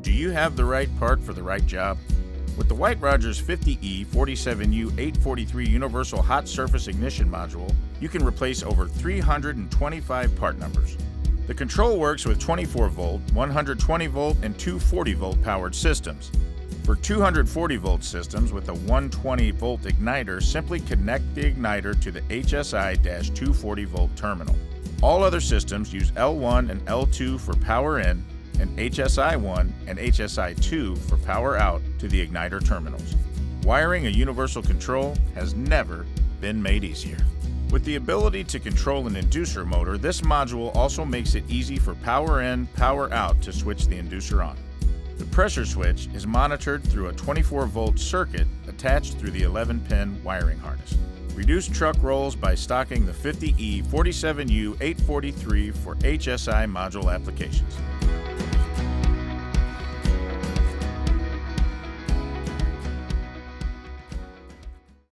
Do you have the right part for the right job? With the White-Rodgers 50E47U-843 Universal Hot Surface Ignition Module, you can replace over 325 part numbers. The control works with 24-volt, 120-volt, and 240-volt powered systems. For 240-volt systems with a 120-volt igniter, simply connect the igniter to the HSI-240-volt terminal. All other systems use L1 and L2 for power in, and HSI-1 and HSI-2 for power out to the igniter terminals. Wiring a universal control has never been made easier. With the ability to control an inducer motor, this module also makes it easy for power in, power out to switch the inducer on. The pressure switch is monitored through a 24-volt circuit attached through the 11-pin wiring harness. Reduce truck rolls by stocking the 50E47U-843 for HSI module applications.